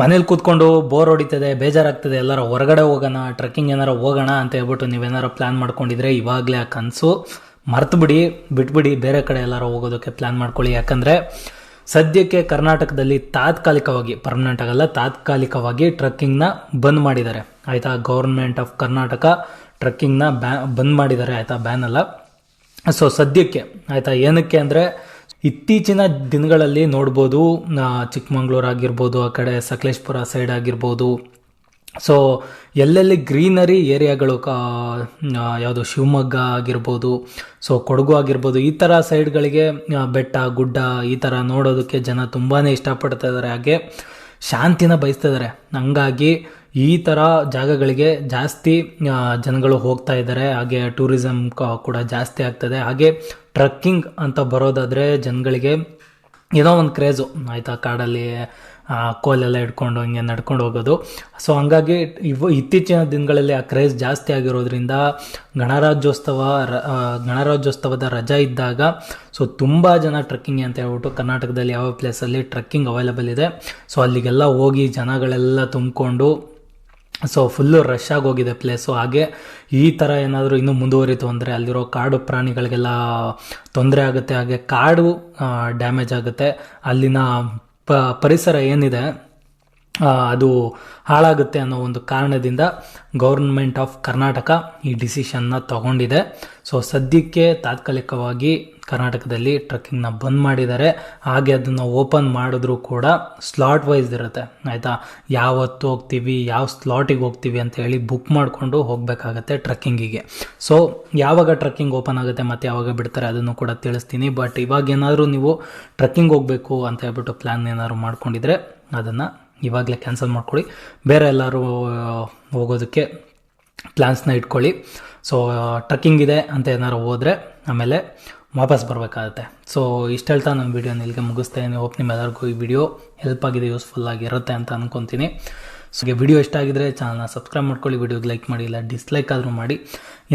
ಮನೇಲಿ ಕೂತ್ಕೊಂಡು ಬೋರ್ ಹೊಡಿತದೆ, ಬೇಜಾರಾಗ್ತದೆ, ಎಲ್ಲಾರ ಹೊರಗಡೆ ಹೋಗೋಣ, ಟ್ರೆಕ್ಕಿಂಗ್ ಏನಾರ ಹೋಗೋಣ ಅಂತ ಹೇಳ್ಬಿಟ್ಟು ನೀವೇನಾರ ಪ್ಲ್ಯಾನ್ ಮಾಡ್ಕೊಂಡಿದ್ರೆ ಇವಾಗಲೇ ಆ ಕನಸು ಮರ್ತು ಬಿಟ್ಬಿಡಿ, ಬೇರೆ ಕಡೆ ಎಲ್ಲಾರ ಹೋಗೋದಕ್ಕೆ ಪ್ಲ್ಯಾನ್ ಮಾಡ್ಕೊಳ್ಳಿ. ಯಾಕಂದರೆ ಸದ್ಯಕ್ಕೆ ಕರ್ನಾಟಕದಲ್ಲಿ ತಾತ್ಕಾಲಿಕವಾಗಿ, ಪರ್ಮನೆಂಟ್ ಆಗಲ್ಲ, ತಾತ್ಕಾಲಿಕವಾಗಿ ಟ್ರೆಕ್ಕಿಂಗ್ನ ಬಂದ್ ಮಾಡಿದ್ದಾರೆ ಆಯಿತಾ. ಗೌರ್ಮೆಂಟ್ ಆಫ್ ಕರ್ನಾಟಕ ಟ್ರೆಕ್ಕಿಂಗ್ನ ಬಂದ್ ಮಾಡಿದ್ದಾರೆ ಆಯಿತಾ, ಬ್ಯಾನ್ ಅಲ್ಲ. ಸೊ ಸದ್ಯಕ್ಕೆ ಆಯಿತಾ, ಏನಕ್ಕೆ ಅಂದರೆ ಇತ್ತೀಚಿನ ದಿನಗಳಲ್ಲಿ ನೋಡ್ಬೋದು, ಚಿಕ್ಕಮಂಗ್ಳೂರು ಆಗಿರ್ಬೋದು, ಆ ಕಡೆ ಸಕಲೇಶ್ಪುರ ಸೈಡ್ ಆಗಿರ್ಬೋದು, ಸೊ ಎಲ್ಲೆಲ್ಲಿ ಗ್ರೀನರಿ ಏರಿಯಾಗಳು, ಯಾವುದು ಶಿವಮೊಗ್ಗ ಆಗಿರ್ಬೋದು, ಸೊ ಕೊಡಗು ಆಗಿರ್ಬೋದು, ಈ ಥರ ಸೈಡ್ಗಳಿಗೆ ಬೆಟ್ಟ ಗುಡ್ಡ ಈ ಥರ ನೋಡೋದಕ್ಕೆ ಜನ ತುಂಬಾ ಇಷ್ಟಪಡ್ತಾ ಇದ್ದಾರೆ, ಹಾಗೆ ಶಾಂತಿನ ಬಯಸ್ತಾ ಇದ್ದಾರೆ. ಹಂಗಾಗಿ ಈ ಥರ ಜಾಗಗಳಿಗೆ ಜಾಸ್ತಿ ಜನಗಳು ಹೋಗ್ತಾ ಇದ್ದಾರೆ, ಹಾಗೆ ಟೂರಿಸಮ್ ಕೂಡ ಜಾಸ್ತಿ ಆಗ್ತದೆ. ಹಾಗೆ ಟ್ರಕ್ಕಿಂಗ್ ಅಂತ ಬರೋದಾದರೆ ಜನಗಳಿಗೆ ಏನೋ ಒಂದು ಕ್ರೇಜು ಆಯಿತಾ, ಕಾಡಲ್ಲಿ ಕೋಲೆಲ್ಲ ಇಟ್ಕೊಂಡು ಹಿಂಗೆ ನಡ್ಕೊಂಡು ಹೋಗೋದು. ಸೊ ಹಂಗಾಗಿ ಇತ್ತೀಚಿನ ದಿನಗಳಲ್ಲಿ ಆ ಕ್ರೇಜ್ ಜಾಸ್ತಿ ಆಗಿರೋದ್ರಿಂದ ಗಣರಾಜ್ಯೋತ್ಸವದ ರಜಾ ಇದ್ದಾಗ ಸೊ ತುಂಬ ಜನ ಟ್ರೆಕ್ಕಿಂಗ್ ಅಂತ ಹೇಳ್ಬಿಟ್ಟು ಕರ್ನಾಟಕದಲ್ಲಿ ಯಾವ ಪ್ಲೇಸಲ್ಲಿ ಟ್ರೆಕ್ಕಿಂಗ್ ಅವೈಲೇಬಲ್ ಇದೆ ಸೊ ಅಲ್ಲಿಗೆಲ್ಲ ಹೋಗಿ ಜನಗಳೆಲ್ಲ ತುಂಬಿಕೊಂಡು ಸೊ ಫುಲ್ಲು ರಶ್ ಆಗೋಗಿದೆ ಪ್ಲೇಸು. ಹಾಗೆ ಈ ಥರ ಏನಾದರೂ ಇನ್ನೂ ಮುಂದುವರಿತು ಅಂದರೆ ಅಲ್ಲಿರೋ ಕಾಡು ಪ್ರಾಣಿಗಳಿಗೆಲ್ಲ ತೊಂದರೆ ಆಗುತ್ತೆ, ಹಾಗೆ ಕಾಡು ಡ್ಯಾಮೇಜ್ ಆಗುತ್ತೆ, ಅಲ್ಲಿನ ಪರಿಸರ ಏನಿದೆ ಅದು ಹಾಳಾಗುತ್ತೆ ಅನ್ನೋ ಒಂದು ಕಾರಣದಿಂದ ಗೌರ್ಮೆಂಟ್ ಆಫ್ ಕರ್ನಾಟಕ ಈ ಡಿಸಿಷನ್ನ ತಗೊಂಡಿದೆ. ಸೊ ಸದ್ಯಕ್ಕೆ ತಾತ್ಕಾಲಿಕವಾಗಿ ಕರ್ನಾಟಕದಲ್ಲಿ ಟ್ರೆಕ್ಕಿಂಗ್ನ ಬಂದ್ ಮಾಡಿದ್ದಾರೆ. ಹಾಗೆ ಅದನ್ನು ಓಪನ್ ಮಾಡಿದ್ರು ಕೂಡ ಸ್ಲಾಟ್ ವೈಸ್ ಇರುತ್ತೆ ಆಯಿತಾ, ಯಾವತ್ತು ಹೋಗ್ತೀವಿ, ಯಾವ ಸ್ಲಾಟಿಗೆ ಹೋಗ್ತೀವಿ ಅಂತ ಹೇಳಿ ಬುಕ್ ಮಾಡಿಕೊಂಡು ಹೋಗಬೇಕಾಗತ್ತೆ ಟ್ರೆಕ್ಕಿಂಗಿಗೆ. ಸೊ ಯಾವಾಗ ಟ್ರೆಕ್ಕಿಂಗ್ ಓಪನ್ ಆಗುತ್ತೆ ಮತ್ತು ಯಾವಾಗ ಬಿಡ್ತಾರೆ ಅದನ್ನು ಕೂಡ ತಿಳಿಸ್ತೀನಿ. ಬಟ್ ಇವಾಗ ಏನಾದರೂ ನೀವು ಟ್ರೆಕ್ಕಿಂಗ್ ಹೋಗಬೇಕು ಅಂತ ಹೇಳ್ಬಿಟ್ಟು ಪ್ಲ್ಯಾನ್ ಏನಾದ್ರು ಮಾಡ್ಕೊಂಡಿದ್ರೆ ಅದನ್ನು ಇವಾಗಲೇ ಕ್ಯಾನ್ಸಲ್ ಮಾಡ್ಕೊಳ್ಳಿ, ಬೇರೆ ಎಲ್ಲರೂ ಹೋಗೋದಕ್ಕೆ ಪ್ಲ್ಯಾನ್ಸ್ನ ಇಟ್ಕೊಳ್ಳಿ. ಸೊ ಟ್ರೆಕ್ಕಿಂಗ್ ಇದೆ ಅಂತ ಏನಾರು ಹೋದರೆ ಆಮೇಲೆ ವಾಪಸ್ ಬರಬೇಕಾಗತ್ತೆ. ಸೊ ಇಷ್ಟು ಹೇಳ್ತಾ ನಾನು ವೀಡಿಯೋನ ಇಲ್ಲಿಗೆ ಮುಗಿಸ್ತಾ ಇದ್ದೀನಿ. ಹೋಪ್ ನಿಮ್ಮೆಲ್ಲರಿಗೂ ಈ ವಿಡಿಯೋ ಹೆಲ್ಪ್ ಆಗಿದೆ, ಯೂಸ್ಫುಲ್ ಆಗಿರುತ್ತೆ ಅಂತ ಅಂದ್ಕೊತೀನಿ. ಸೊ ವಿಡಿಯೋ ಇಷ್ಟ ಆಗಿದ್ರೆ ಚಾನಲ್ನ ಸಬ್ಸ್ಕ್ರೈಬ್ ಮಾಡ್ಕೊಳ್ಳಿ, ವಿಡಿಯೋಗೆ ಲೈಕ್ ಮಾಡಿ, ಇಲ್ಲ ಡಿಸ್ಲೈಕ್ ಆದರೂ ಮಾಡಿ,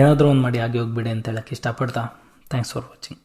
ಏನಾದರೂ ಒಂದು ಮಾಡಿ ಆಗಿ ಹೋಗಿಬಿಡಿ ಅಂತ ಹೇಳೋಕ್ಕೆ ಇಷ್ಟಪಡ್ತಾ ಥ್ಯಾಂಕ್ಸ್ ಫಾರ್ ವಾಚಿಂಗ್.